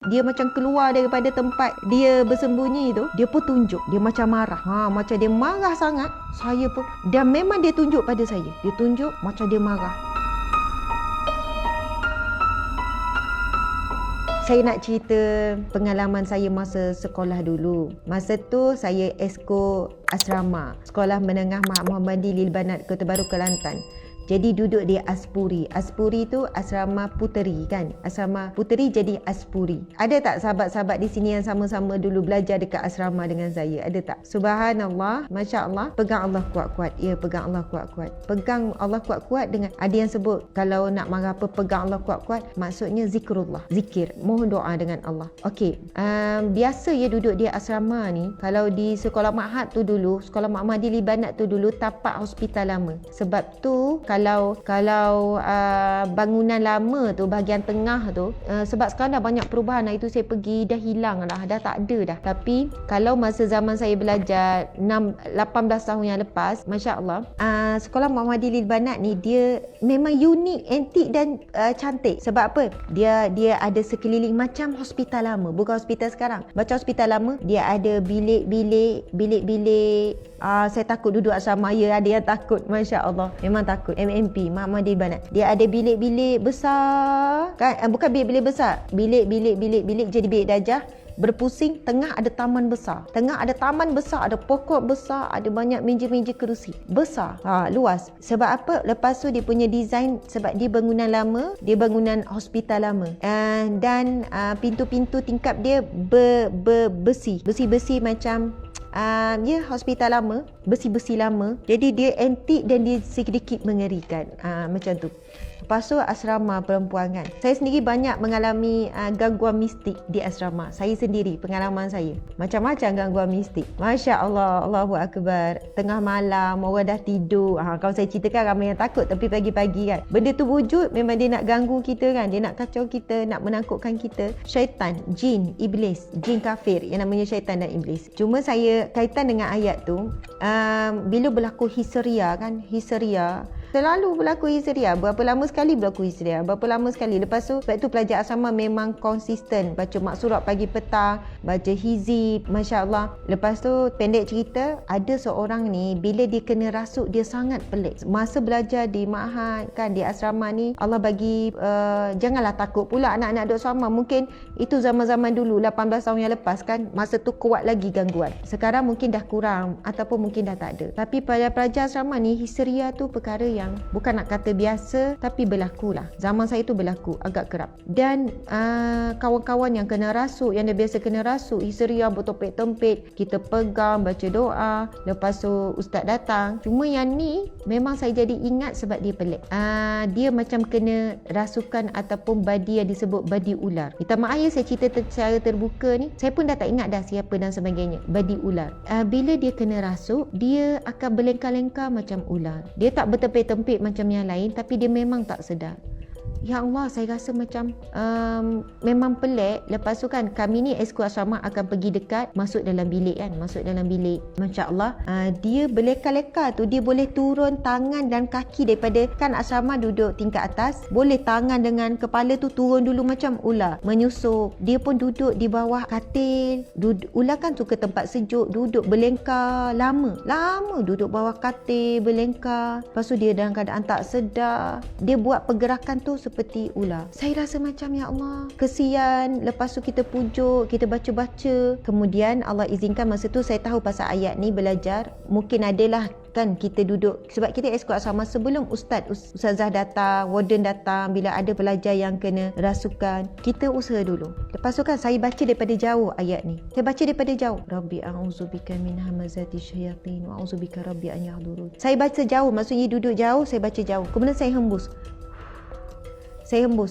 dia macam keluar daripada tempat dia bersembunyi tu, dia pun tunjuk. Dia macam marah. Macam dia marah sangat. Saya pun, dan memang dia tunjuk pada saya. Dia tunjuk macam dia marah. Saya nak cerita pengalaman saya masa sekolah dulu. Masa tu saya esko asrama, Sekolah Menengah Muhammadiyah Lil Banat Kota Baru, Kelantan. Jadi duduk di Aspuri. Aspuri tu asrama puteri kan. Asrama puteri jadi Aspuri. Ada tak sahabat-sahabat di sini yang sama-sama dulu belajar dekat asrama dengan saya? Ada tak? Subhanallah, Masya Allah. Pegang Allah kuat-kuat. Ya, pegang Allah kuat-kuat. Pegang Allah kuat-kuat dengan, ada yang sebut kalau nak marah apa, pegang Allah kuat-kuat. Maksudnya zikrullah. Zikir. Mohon doa dengan Allah. Okey. Biasa ya duduk di asrama ni. Kalau di sekolah Ma'had tu dulu, Sekolah Muhammadiyah Lil Banat tu dulu, tapak hospital lama. Sebab tu kalau bangunan lama tu, bahagian tengah tu, sebab sekarang dah banyak perubahan, itu saya pergi dah hilang dah tak ada dah. Tapi kalau masa zaman saya belajar 18 tahun yang lepas, Masya Allah, Sekolah Muhammadiyah Lil Banat ni dia memang unik, antik dan cantik. Sebab apa? Dia ada sekeliling macam hospital lama, bukan hospital sekarang. Macam hospital lama, dia ada bilik-bilik. Saya takut duduk asrama. Ya, ada yang takut. Masya Allah, memang takut. MMP, Muhammadiyah Banat. Dia ada bilik-bilik besar kan? Bukan bilik-bilik besar, bilik jadi bilik darjah berpusing. Tengah ada taman besar. Ada pokok besar, ada banyak meja-meja kerusi besar, luas. Sebab apa? Lepas tu dia punya design, sebab dia bangunan lama, dia bangunan hospital lama, dan pintu-pintu tingkap dia besi macam hospital lama, besi-besi lama. Jadi dia antik dan dia sedikit mengerikan, macam tu. Lepas tu asrama perempuan kan. Saya sendiri banyak mengalami gangguan mistik di asrama. Saya sendiri, pengalaman saya. Macam-macam gangguan mistik. Masya Allah, Allahu Akbar. Tengah malam, orang dah tidur. Kalau saya ceritakan ramai yang takut. Tapi pagi-pagi kan, benda tu wujud, memang dia nak ganggu kita kan. Dia nak kacau kita, nak menakutkan kita. Syaitan, jin, iblis, jin kafir yang namanya syaitan dan iblis. Cuma saya kaitan dengan ayat tu, bila berlaku histeria kan, selalu berlaku histeria. Berapa lama sekali berlaku histeria? Lepas tu, sebab tu pelajar asrama memang konsisten baca maksurat pagi petang, baca hizib, Masya Allah. Lepas tu, pendek cerita, ada seorang ni, bila dia kena rasuk, dia sangat pelik. Masa belajar di Ma'had kan, di asrama ni, Allah bagi, janganlah takut pula anak-anak duduk asrama. Mungkin itu zaman-zaman dulu, 18 tahun yang lepas kan, masa tu kuat lagi gangguan. Sekarang mungkin dah kurang, ataupun mungkin dah tak ada. Tapi pada pelajar asrama ni, histeria tu perkara yang bukan nak kata biasa, tapi berlaku lah. Zaman saya tu berlaku, agak kerap. Dan kawan-kawan yang kena rasuk, yang dah biasa kena rasuk, histeria, bertopek-tempet, kita pegang, baca doa. Lepas tu ustaz datang. Cuma yang ni memang saya jadi ingat sebab dia pelik. Dia macam kena rasukan ataupun badi yang disebut badi ular. Minta maaf ya saya cerita secara terbuka ni, saya pun dah tak ingat dah siapa dan sebagainya. Badi ular. Bila dia kena rasuk, dia akan berlengkar-lengkar macam ular. Dia tak bertempik-tempik macam yang lain, tapi dia memang tak sedar. Ya Allah, saya rasa macam memang pelik. Lepas tu kan, kami ni esko asrama akan pergi dekat, masuk dalam bilik kan, Masya Allah, dia berlekar-lekar tu, dia boleh turun tangan dan kaki daripada, kan asrama duduk tingkat atas, boleh tangan dengan kepala tu turun dulu macam ular, menyusup. Dia pun duduk di bawah katil. Ular kan suka tempat sejuk, duduk berlengkar lama duduk bawah katil berlengkar. Lepas tu dia dalam keadaan tak sedar, dia buat pergerakan tu seperti ular. Saya rasa macam, ya Allah, kesian. Lepas tu kita pujuk, kita baca-baca. Kemudian Allah izinkan masa tu saya tahu pasal ayat ni, belajar. Mungkin adalah kan kita duduk, sebab kita esko asrama sebelum ustazah datang, warden datang, bila ada pelajar yang kena rasukan, kita usaha dulu. Lepas tu kan saya baca daripada jauh ayat ni. Saya baca daripada jauh. Rabbi a'udzubika min hamazati syayatin wa a'udzubika rabbi an yahdurun. Saya baca jauh, maksudnya duduk jauh, saya baca jauh. Kemudian saya hembus.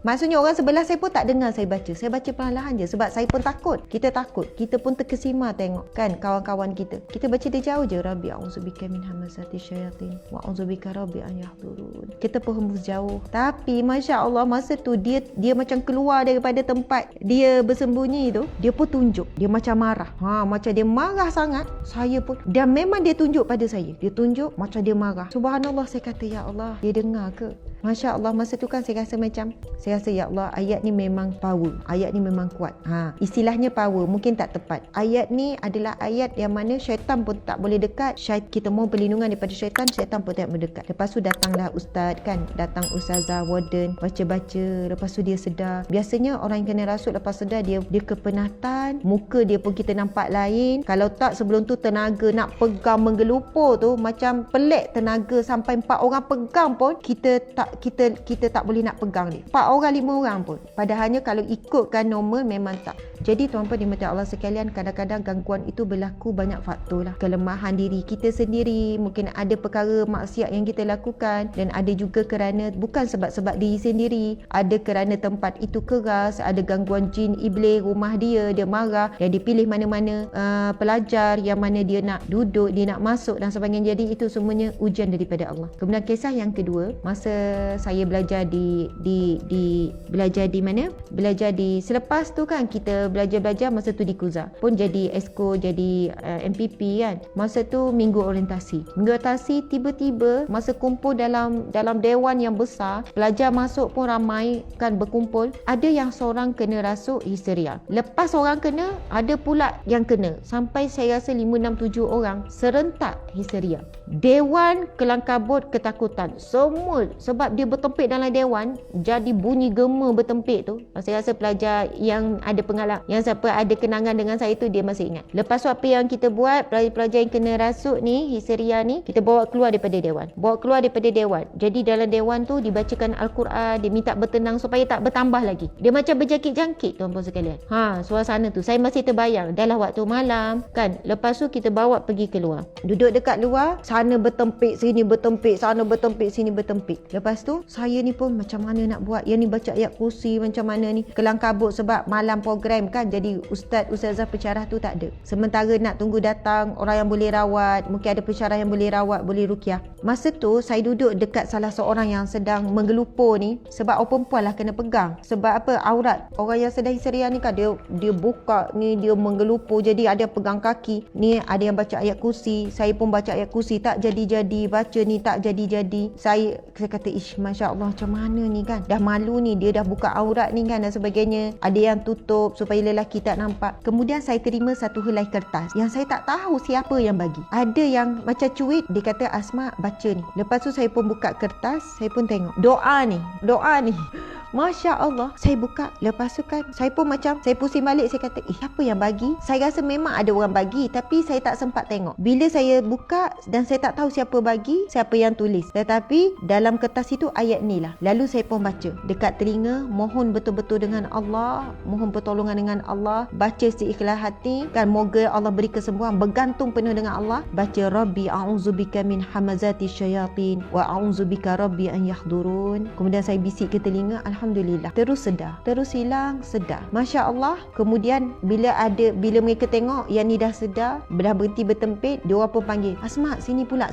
Maksudnya orang sebelah saya pun tak dengar saya baca. Saya baca perlahan je sebab saya pun takut. Kita takut. Kita pun terkesima tengok kan kawan-kawan kita. Kita baca dia jauh je. Rabbi a'udzubika min hamazati syayatin wa a'udzubika rabbi an yahdurun. Kita pun hembus jauh. Tapi Masya Allah, masa tu dia macam keluar daripada tempat dia bersembunyi tu, dia pun tunjuk. Dia macam marah. Macam dia marah sangat. Saya pun, dan memang dia tunjuk pada saya. Dia tunjuk macam dia marah. Subhanallah, saya kata, ya Allah, dia dengar ke? Masya Allah, masa tu kan saya rasa ya Allah, ayat ni memang power, ayat ni memang kuat. Istilahnya power mungkin tak tepat. Ayat ni adalah ayat yang mana syaitan pun tak boleh dekat. Kita mohon perlindungan daripada syaitan pun tak mendekat. Lepas tu datanglah ustaz kan, datang ustazah, warden, baca-baca, lepas tu dia sedar. Biasanya orang yang kena rasuk lepas sedar dia kepenatan, muka dia pun kita nampak lain. Kalau tak sebelum tu tenaga nak pegang menggelupur tu macam pelik tenaga, sampai 4 orang pegang pun kita tak boleh nak pegang dia. 4 orang 5 orang pun. Padahalnya kalau ikutkan normal memang tak. Jadi tuan-puan dimati Allah sekalian, kadang-kadang gangguan itu berlaku banyak faktor lah. Kelemahan diri kita sendiri, mungkin ada perkara maksiat yang kita lakukan, dan ada juga kerana bukan sebab diri sendiri, ada kerana tempat itu keras, ada gangguan jin iblis rumah dia marah, yang dipilih mana-mana pelajar yang mana dia nak duduk, dia nak masuk dan sebagainya. Jadi itu semuanya ujian daripada Allah. Kemudian kisah yang kedua, masa saya belajar di mana? Belajar di selepas tu kan kita belajar masa tu di Kuza. Pun jadi esko, jadi MPP kan. Masa tu minggu orientasi. Tiba-tiba masa kumpul dalam dewan yang besar, pelajar masuk pun ramai kan berkumpul. Ada yang seorang kena rasuk histeria. Lepas orang kena, ada pula yang kena. Sampai saya rasa 5, 6, 7 orang serentak histeria. Dewan kelangkabut ketakutan. Semua sebab dia bertempik dalam dewan, jadi bunyi gema bertempik tu. Saya rasa pelajar yang ada pengalaman, yang siapa ada kenangan dengan saya tu, dia masih ingat. Lepas tu apa yang kita buat, pelajar-pelajar yang kena rasuk ni, histeria ni, kita bawa keluar daripada dewan. Jadi dalam dewan tu dibacakan Al-Quran, dia minta bertenang supaya tak bertambah lagi. Dia macam berjangkit-jangkit tuan-puan sekalian. Suasana tu saya masih terbayang. Dah lah waktu malam kan. Lepas tu kita bawa pergi keluar. Duduk dekat luar, sana bertempik, sini bertempik, sana bertempik, sini bertempik. Lepas tu saya ni pun macam mana nak buat, yang ni baca ayat kursi macam mana ni, kelang kabut sebab malam program kan. Jadi ustazah pensyarah tu tak ada. Sementara nak tunggu datang orang yang boleh rawat, mungkin ada pensyarah yang boleh rawat, boleh ruqyah. Masa tu saya duduk dekat salah seorang yang sedang menggelupur ni, sebab orang perempuan lah kena pegang. Sebab apa, aurat orang yang sedang histeria ni kan, dia buka ni, dia menggelupur, jadi ada pegang kaki ni, ada yang baca ayat kursi. Saya pun baca ayat kursi, tak jadi-jadi, baca ni tak jadi-jadi. Saya kata Masya Allah, macam mana ni kan, dah malu ni, dia dah buka aurat ni kan dan sebagainya. Ada yang tutup supaya lelaki tak nampak. Kemudian saya terima satu helai kertas yang saya tak tahu siapa yang bagi. Ada yang macam cuit, dia kata Asma baca ni. Lepas tu saya pun buka kertas, saya pun tengok doa ni. Masya Allah, saya buka. Lepas tu kan saya pun macam, saya pusing balik, saya kata siapa yang bagi? Saya rasa memang ada orang bagi, tapi saya tak sempat tengok. Bila saya buka dan saya tak tahu siapa bagi, siapa yang tulis, tetapi dalam kertas itu ayat ni lah. Lalu saya pun baca dekat telinga, mohon betul-betul dengan Allah, mohon pertolongan dengan Allah, baca seikhlas hati kan, moga Allah beri kesembuhan, bergantung penuh dengan Allah. Baca Rabbi a'udzubika min hamazati syayatin wa a'udzubika Rabbi an yahdurun. Kemudian saya bisik ke telinga, Alhamdulillah, terus sedar, terus hilang sedar. Masya Allah. Kemudian bila mereka tengok yang ni dah sedar, dah berhenti bertempik, dia orang pun panggil, Asma sini pula.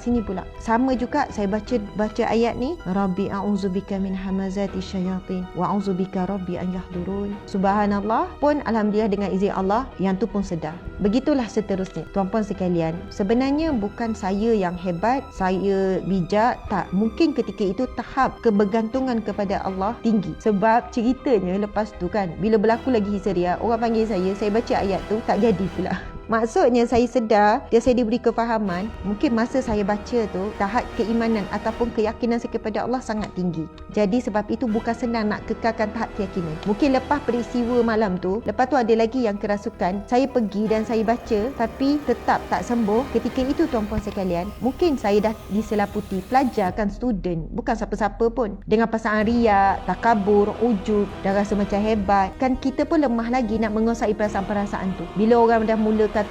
Sama juga saya baca ayat ni, Rabbi a'udzubika min hamazati syayatin wa a'udzubika Rabbi an yahdurun. Subhanallah. Pun alhamdulillah dengan izin Allah, yang tu pun sedar. Begitulah seterusnya. Tuan-puan sekalian, sebenarnya bukan saya yang hebat, saya bijak, tak. Mungkin ketika itu tahap kebergantungan kepada Allah tinggi. Sebab ceritanya lepas tu kan, bila berlaku lagi histeria, orang panggil saya baca ayat tu, tak jadi pula. Maksudnya saya sedar, saya diberi kefahaman, mungkin masa saya baca tu, tahap keimanan ataupun keyakinan saya kepada Allah sangat tinggi. Jadi sebab itu bukan senang nak kekalkan tahap keyakinan. Mungkin lepas peristiwa malam tu, lepas tu ada lagi yang kerasukan, saya pergi dan saya baca, tapi tetap tak sembuh. Ketika itu tuan-puan sekalian, mungkin saya dah diselaputi, pelajar kan, student, bukan siapa-siapa pun. Dengan pasangan riak, takabur, ujub, dah rasa macam hebat. Kan kita pun lemah lagi nak menguasai perasaan-perasaan tu. Bila orang dah mula kata,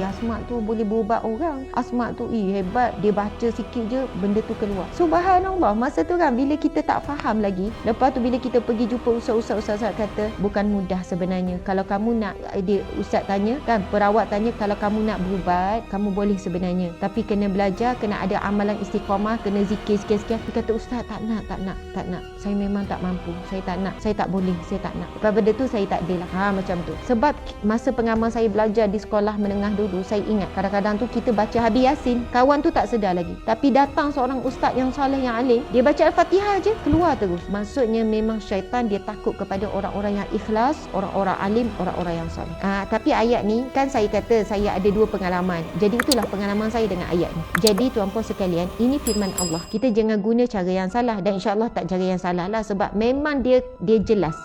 Asma tu boleh berubat orang, Asma tu hebat, dia baca sikit je benda tu keluar. Subhanallah. Masa tu kan, bila kita tak faham lagi, lepas tu bila kita pergi jumpa ustaz kata, bukan mudah sebenarnya. Kalau kamu nak, ustaz tanya kan, perawat tanya, kalau kamu nak berubat, kamu boleh sebenarnya, tapi kena belajar, kena ada amalan istiqamah, kena zikir sekian-sekian. Dia kata, ustaz tak nak, saya memang tak mampu, saya tak nak, saya tak boleh, saya tak nak. Lepas benda tu saya tak adalah macam tu. Sebab masa pengalaman saya belajar di sekolah menengah dulu, saya ingat kadang-kadang tu kita baca habis Yasin, kawan tu tak sedar lagi, tapi datang seorang ustaz yang soleh, yang alim, dia baca Al-Fatihah je keluar terus. Maksudnya memang syaitan dia takut kepada orang-orang yang ikhlas, orang-orang alim, orang-orang yang soleh. Tapi ayat ni kan saya kata saya ada 2 pengalaman, jadi itulah pengalaman saya dengan ayat ni. Jadi tuan-puan sekalian, ini firman Allah, kita jangan guna cara yang salah, dan insya-Allah tak cara yang salah lah, sebab memang dia jelas.